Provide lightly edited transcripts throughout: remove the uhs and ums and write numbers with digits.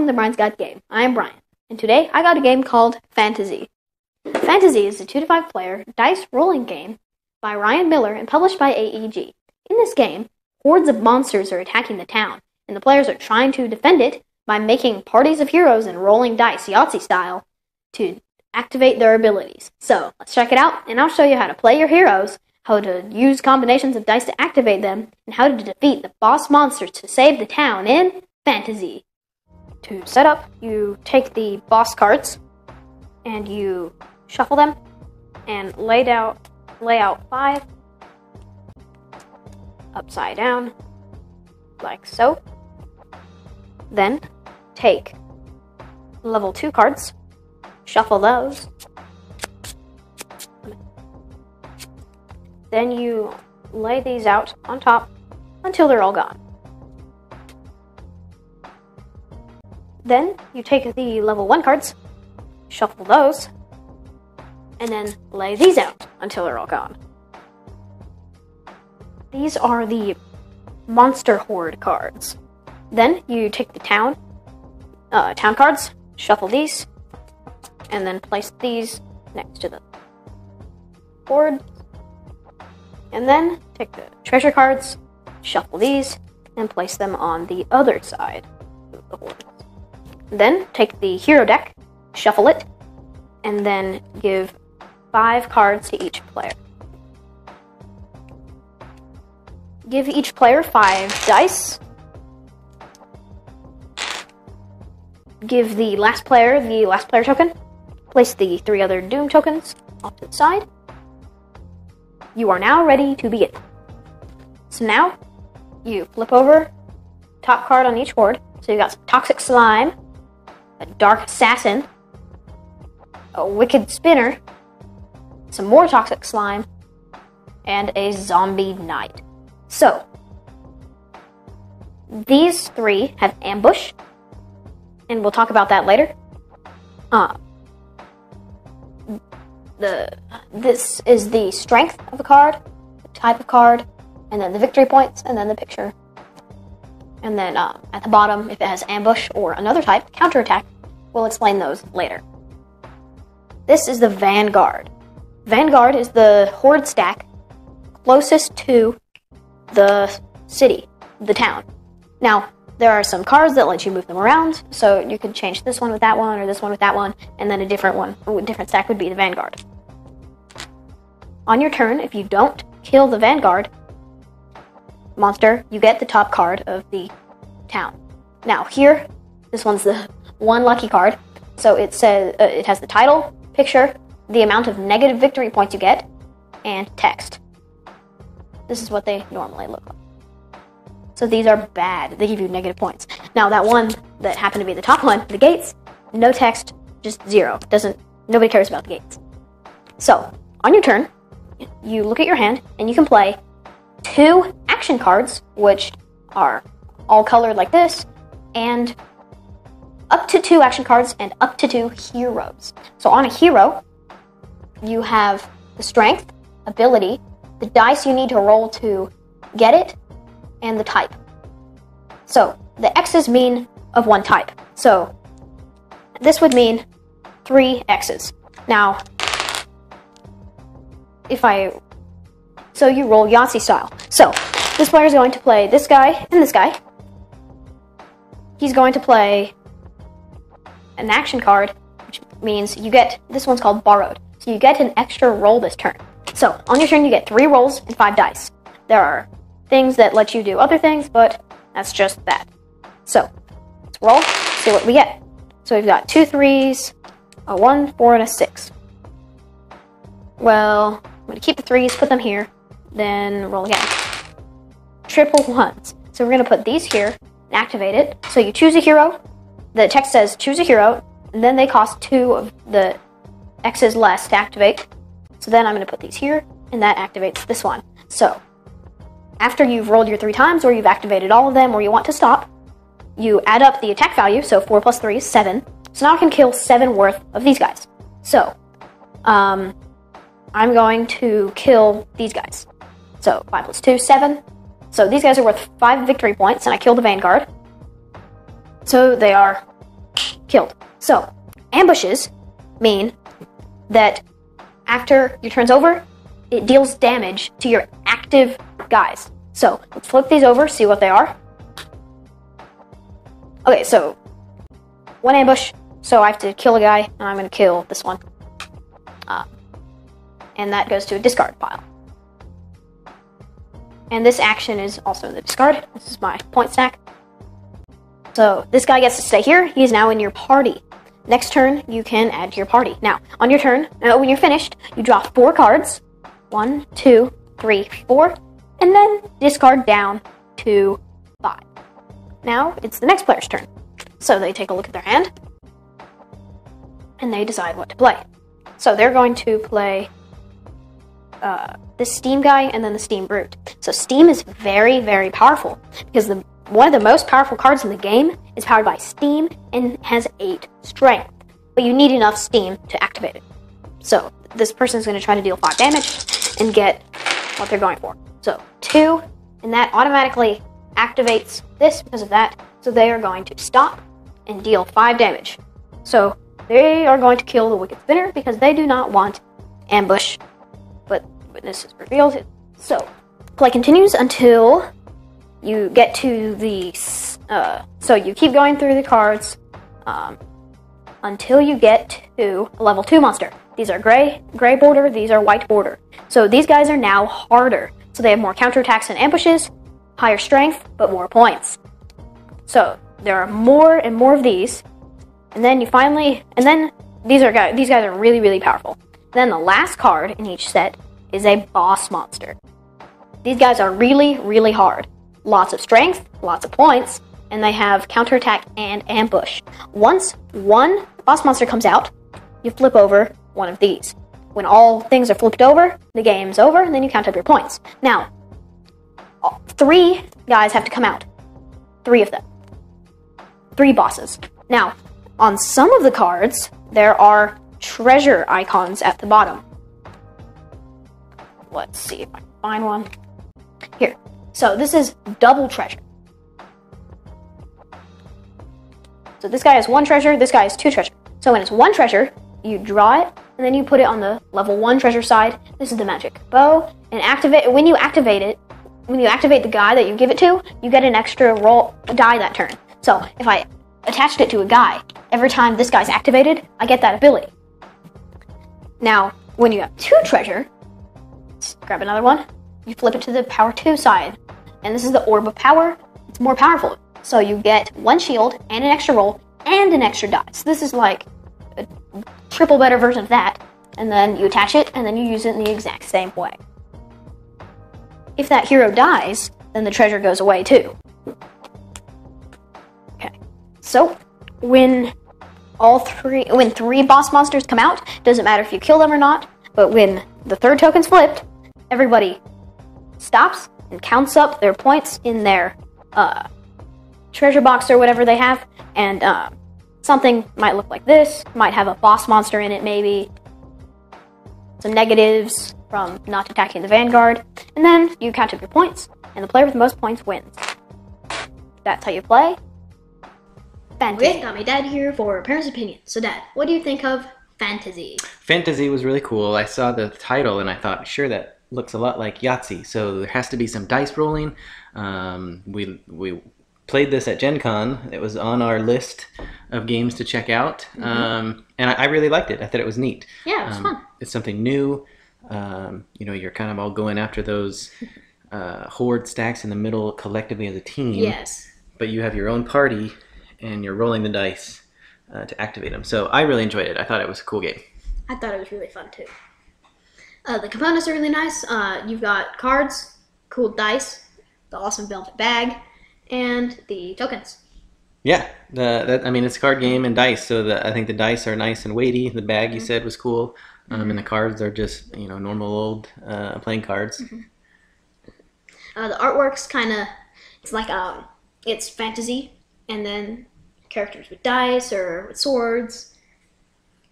welcome to Brian's Got Game. I am Brian, and today I got a game called Fantahzee. Fantahzee is a 2 to 5 player dice rolling game by Ryan Miller and published by AEG. In this game, hordes of monsters are attacking the town, and the players are trying to defend it by making parties of heroes and rolling dice, Yahtzee style, to activate their abilities. So, let's check it out, and I'll show you how to play your heroes, how to use combinations of dice to activate them, and how to defeat the boss monsters to save the town in Fantahzee. To set up, you take the boss cards and you shuffle them and lay out 5 upside down, like so. Then take level 2 cards, shuffle those. Then you lay these out on top until they're all gone. Then you take the level 1 cards, shuffle those, and then lay these out until they're all gone. These are the Monster Horde cards. Then you take the town cards, shuffle these, and then place these next to the Horde. And then take the treasure cards, shuffle these, and place them on the other side of the Horde. Then take the hero deck, shuffle it, and then give 5 cards to each player. Give each player 5 dice. Give the last player token. Place the 3 other Doom tokens off to the side. You are now ready to begin. So now, you flip over top card on each horde. So you got some Toxic Slime, a Dark Assassin, a Wicked Spinner, some more Toxic Slime, and a Zombie Knight. So, these 3 have Ambush, and we'll talk about that later. This is the strength of the card, the type of card, and then the victory points, and then the picture. And then at the bottom, if it has ambush or another type, counterattack, we'll explain those later. This is the Vanguard. Vanguard is the horde stack closest to the city, the town. Now, there are some cards that let you move them around, so you could change this one with that one, or this one with that one, and then a different stack would be the Vanguard. On your turn, if you don't kill the Vanguard monster, you get the top card of the town. Now here, this one's the one lucky card. So it says it has the title, picture, the amount of negative victory points you get, and text. This is what they normally look like. So these are bad. They give you negative points. Now that one that happened to be the top one, the gates, no text, just 0. Nobody cares about the gates. So on your turn, you look at your hand and you can play 2 action cards, which are all colored like this, and up to 2 action cards and up to 2 heroes. So on a hero, you have the strength, ability, the dice you need to roll to get it, and the type. So the X's mean of one type. So this would mean 3 X's. Now, so you roll Yahtzee style. So this player is going to play this guy and this guy. He's going to play an action card, which means you get, this one's called Borrowed. So you get an extra roll this turn. So on your turn you get 3 rolls and 5 dice. There are things that let you do other things, but that's just that. So let's roll, see what we get. So we've got 2 3s, a 1, 4, and a 6. Well, I'm going to keep the 3s, put them here, then roll again. Triple 1s. So we're going to put these here and activate it. So you choose a hero. The text says choose a hero, and then they cost 2 of the X's less to activate. So then I'm going to put these here, and that activates this one. So after you've rolled your 3 times, or you've activated all of them, or you want to stop, you add up the attack value. So 4 plus 3 is 7. So now I can kill 7 worth of these guys. So I'm going to kill these guys. So 5 plus 2, 7. So these guys are worth 5 victory points, and I kill the Vanguard. So they are killed. So, ambushes mean that after your turn's over, it deals damage to your active guys. So, let's flip these over, see what they are. Okay, so, one ambush, so I have to kill a guy, and I'm going to kill this one. And that goes to a discard pile. And this action is also in the discard. This is my point stack. So this guy gets to stay here. He is now in your party. Next turn, you can add to your party. Now, on your turn, when you're finished, you draw 4 cards. 1, 2, 3, 4. And then discard down to 5. Now, it's the next player's turn. So they take a look at their hand. And they decide what to play. So they're going to play the Steam guy and then the Steam Brute. So Steam is very, very powerful because one of the most powerful cards in the game is powered by Steam and has 8 strength. But you need enough Steam to activate it. So this person is going to try to deal 5 damage and get what they're going for. So 2, and that automatically activates this because of that. So they are going to stop and deal 5 damage. So they are going to kill the Wicked Spinner because they do not want ambush. But witness is revealed. So play continues until you get to the. So you keep going through the cards until you get to a level 2 monster. These are gray border. These are white border. So these guys are now harder. So they have more counterattacks and ambushes, higher strength, but more points. So there are more and more of these, and then you finally. And then these guys are really, really powerful. Then the last card in each set is a boss monster. These guys are really, really hard. Lots of strength, lots of points, and they have counterattack and ambush. Once one boss monster comes out, you flip over one of these. When all things are flipped over, the game's over, and then you count up your points. Now, 3 guys have to come out. 3 of them. 3 bosses. Now, on some of the cards, there are treasure icons at the bottom. Let's see if I can find one. Here. So this is double treasure. So this guy has 1 treasure, this guy has 2 treasure. So when it's 1 treasure, you draw it, and then you put it on the level 1 treasure side. This is the magic bow, and when you activate the guy that you give it to, you get an extra die that turn. So if I attached it to a guy, every time this guy's activated, I get that ability. Now, when you have 2 treasure, let's grab another one, you flip it to the power 2 side. And this is the orb of power. It's more powerful. So you get 1 shield and an extra roll and an extra die. So this is like a triple better version of that. And then you attach it and then you use it in the exact same way. If that hero dies, then the treasure goes away too. Okay. So when 3 boss monsters come out, doesn't matter if you kill them or not, but when the 3rd token's flipped, everybody stops and counts up their points in their treasure box or whatever they have, and something might look like this, might have a boss monster in it maybe, some negatives from not attacking the vanguard, and then you count up your points, and the player with the most points wins. That's how you play. Fantahzee. Okay, got my dad here for parents' opinion. So Dad, what do you think of Fantahzee? Fantahzee was really cool. I saw the title and I thought, sure, that looks a lot like Yahtzee. So there has to be some dice rolling. We played this at Gen Con. It was on our list of games to check out. And I really liked it. I thought it was neat. Yeah, it was fun. It's something new. You're kind of all going after those horde stacks in the middle collectively as a team. Yes. But you have your own party and you're rolling the dice to activate them. So I really enjoyed it. I thought it was a cool game. I thought it was really fun too. The components are really nice. You've got cards, cool dice, the awesome velvet bag, and the tokens. Yeah, I mean, it's a card game and dice, so I think the dice are nice and weighty. The bag you said was cool, and the cards are just normal old playing cards. The artwork's kind of it's fantasy, and then characters with dice or with swords.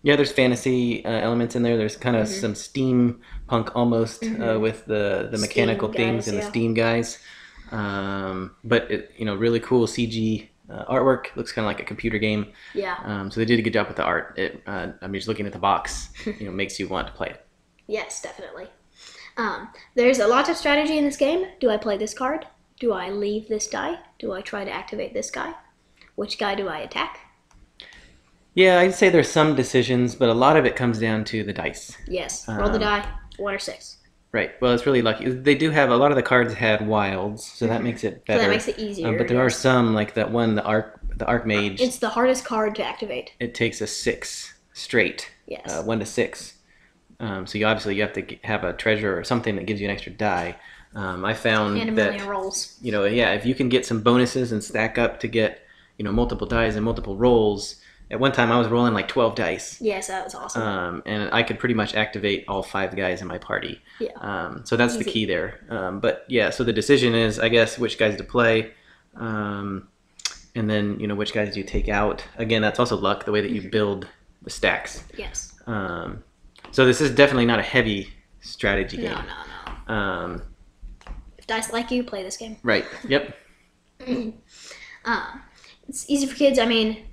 Yeah, there's fantasy elements in there. There's kind of some steampunk almost with the mechanical things and the steam guys. But really cool CG artwork. Looks kind of like a computer game. Yeah. So they did a good job with the art. I'm just looking at the box. Makes you want to play it. Yes, definitely. There's a lot of strategy in this game. Do I play this card? Do I leave this die? Do I try to activate this guy? Which guy do I attack? Yeah, I'd say there's some decisions, but a lot of it comes down to the dice. Yes. Roll the die. 1 or 6. Right. Well, it's really lucky. They do have a lot of the cards have wilds, so that makes it better. So that makes it easier. But there are some, like that one, the Archmage. It's the hardest card to activate. It takes a 6 straight. Yes. 1 to 6. So you have to have a treasure or something that gives you an extra die. I found and a that million rolls. If you can get some bonuses and stack up to get multiple dies and multiple rolls. At one time, I was rolling like 12 dice. Yes, that was awesome. And I could pretty much activate all 5 guys in my party. Yeah. So that's the key there. But yeah, so the decision is, I guess, which guys to play, and then which guys do you take out. Again, that's also luck, the way that you build the stacks. Yes. So this is definitely not a heavy strategy game. No. If dice like you, play this game. Right. Yep. It's easy for kids. I mean,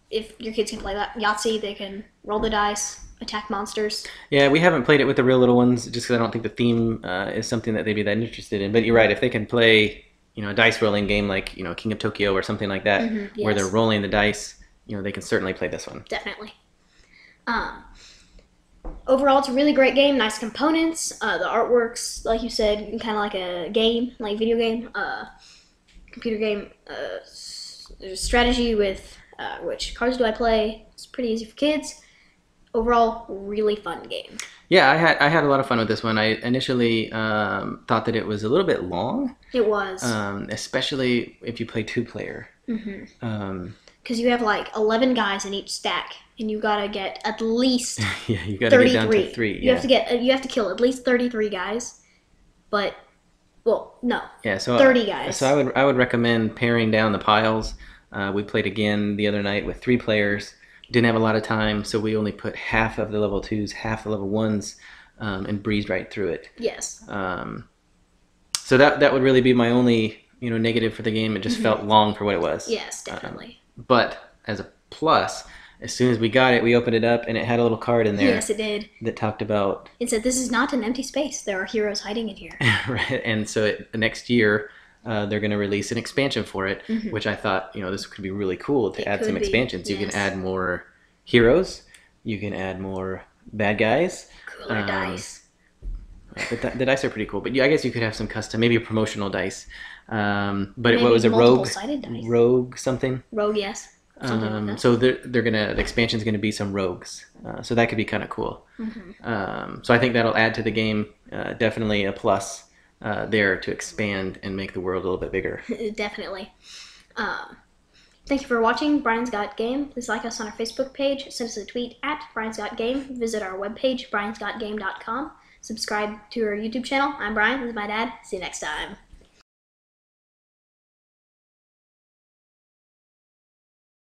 if your kids can play that Yahtzee, they can roll the dice, attack monsters. Yeah, we haven't played it with the real little ones just because I don't think the theme is something that they'd be that interested in. But you're right, if they can play, a dice rolling game like, King of Tokyo or something like that, where they're rolling the dice, they can certainly play this one. Definitely. Overall, it's a really great game. Nice components. The artwork's, like you said, kind of like a game, like video game, computer game. There's strategy with which cards do I play. It's pretty easy for kids. Overall, really fun game. Yeah, I had a lot of fun with this one. I initially thought that it was a little bit long. It was. Especially if you play 2-player. Because you have like 11 guys in each stack, and you gotta get at least you gotta 33. get down to 3. Yeah. You have to kill at least 33 guys, but no. Yeah, so 30 guys. So I would recommend paring down the piles. We played again the other night with 3 players. Didn't have a lot of time, so we only put half of the level 2s, half the level 1s, and breezed right through it. Yes. So that would really be my only negative for the game. It just felt long for what it was. Yes, definitely. But as a plus, as soon as we got it, we opened it up and it had a little card in there. Yes, it did. That talked about. It said, "This is not an empty space. There are heroes hiding in here." Right, and so next year. They're going to release an expansion for it, which I thought, this could be really cool to add some expansions. You can add more heroes. You can add more bad guys. Cooler dice. But the dice are pretty cool. But I guess you could have some custom, maybe a promotional dice. But maybe what was it, rogue? Dice. Rogue something? Rogue, yes. Like so the expansion's going to be some rogues. So that could be kind of cool. So I think that'll add to the game. Definitely a plus. There to expand and make the world a little bit bigger. Definitely. Thank you for watching Brian's Got Game. Please like us on our Facebook page. Send us a tweet at Brian's Got Game. Visit our webpage, briansgotgame.com. Subscribe to our YouTube channel. I'm Brian. This is my dad. See you next time.